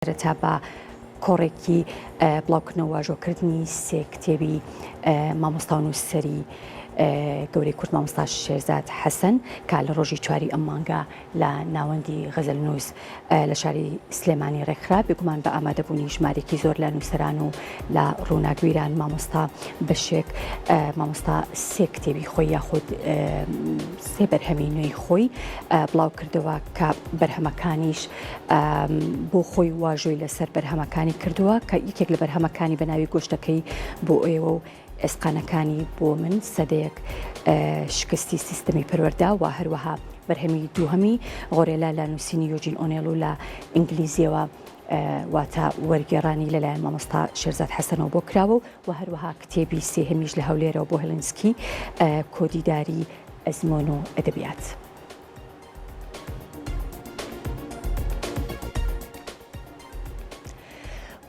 سەرەتا بە کۆڕێکی بڵاوکردنەوە واژۆکردنی سێ کتێبی مامۆستا و نووسەری گەورەی کورد مامۆستا شێرزاد حەسەن کە لە ڕۆژی چواری ئەم مانگە لە ناوەندی غەزەلنووس لە شاری سلێمانی ڕێکخرا بێگومان بە ئامادەبوونی ژمارێکی زۆر لە نووسەران و لە ڕووناکوێران مامۆستا بەشێک مامۆستا سێ کتێبی خۆی یاخود سێ بەرهەمی نوێی خۆی بڵاو کردەوە کە بەرهەمەکانیش بۆ خۆی واژۆی لەسەر بەرهەمەکانی کردووە کە یەکێک لە بەرهەمەکانی بەناوی گۆشتەکەی بۆ ئێوە و ئێسقانەکانی بۆ من سەدەیەک شکستی سیستەمی پەروەردا و هەروەها بەرهەمی دووهەمی غۆرێلا لە نووسینی یۆجین ئۆنێڵ و لە ئینگلیزیەوە واتە وەرگێڕانی لەلایەن مامۆستا شێرزاد حەسەنەوە بۆ کراوە و هەروەها کتێبی سێهەمیش لە هەولێرەوە بۆ هێلنسکی کۆدیداری ئەزمۆن و ئەدەبیات.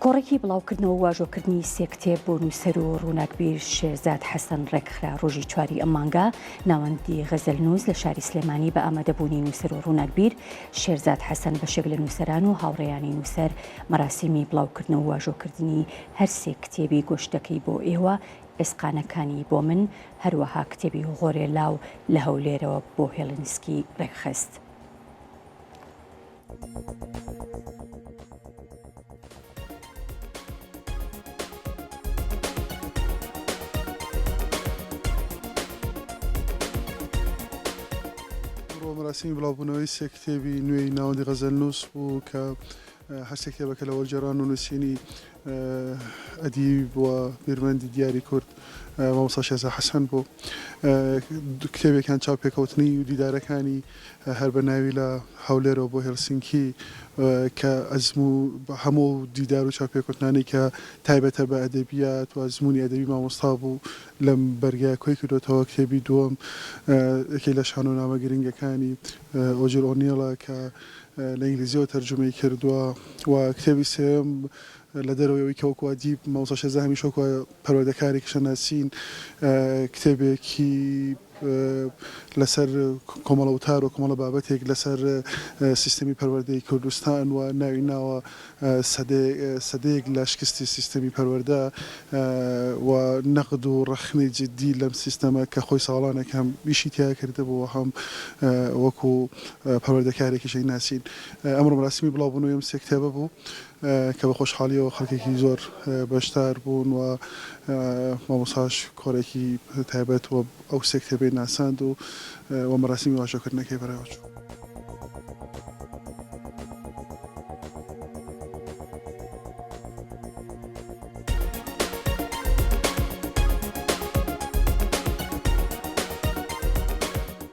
کۆڕێکی بڵاوکردنەوە واژۆکردنی سێ کتێب بۆ نووسەر و ڕووناکبیر شێرزاد حەسەن ڕێکخرا ڕۆژی چواری ئەم مانگە ناوەندی غەزەلنووس لە شاری سلێمانی بە ئامادەبوونی نووسەر و ڕووناکبیر شێرزاد حەسەن بەشێک لە نووسەران و هاوڕێیانی نووسەر مەراسیمی بڵاوکردنەوە و واژۆکردنی هەر سێ کتێبی گۆشتەکەی بۆ ئێوە ئێسقانەکانی بۆ من هەروەها کتێبی غۆرێلا و لە هەولێرەوە بۆ هێلنسکی ڕێکخست. مەراسیمی بڵاوبوونەوەی سێ کتێبی نوێی ناوەندی غەزەلنووس بوو کە هەر سێ کتێبەکە لە وەرجێڕان و نووسینی ئەدیب و بیرمەندی دیاری کورد مامۆستا شێرزاد حەسەن بوو. کتێبێکیان چاوپێکەوتنی و دیدارەکانی هەر بەناوی لە هەولێرەوە بۆ هێلسینکی کە هەموو دیدار و چاوپێکەوتنانی کە تایبەتە بە ئەدەبیات و ئەزمموی ئەدەبی مامۆستا بوو لەم بەرگای کۆی کردوێتەوە. کتێبی دووەم یەکێک لە شانۆنامە گرنگەکانی ئۆجین ئۆنێڵە کە لە ئینگلیزیەوە تەرجمەی کردووە و کتێبی سێم لە دەرەوەی کەوەکو ئەدیب مامۆستا شێرزاد هەمیشە وەکو پەروەردەکارێکی شەناسین کتێبێکی لەسەر کۆمەڵە وتار و کۆمەڵە بابەتێک لەسەر سیستەمی پەروەردەی کوردستان و ناوی ناوە سەدەیەک لە شکستی سیستەمی پەروەردە و نەقد و ڕەخنەی جددی لەم سیستەمە کە خۆی ساڵانێکم ئیشی تیا کردبوو هەم وەکو پەروەردەکارێکیشەی ناسین. ئەمڕۆ مەراسیمی بڵاوبوونەوەی ئەم سێ کتێبە بوو کە بە خۆشحاڵیەوە خەڵکێکی زۆر بەشدار بوون و مامۆستاش کۆرێکی تایبەت و ئەو سێ کتێبەی ناساند و مەراسیمی واژۆکردنەکەی بەڕێوە چوو.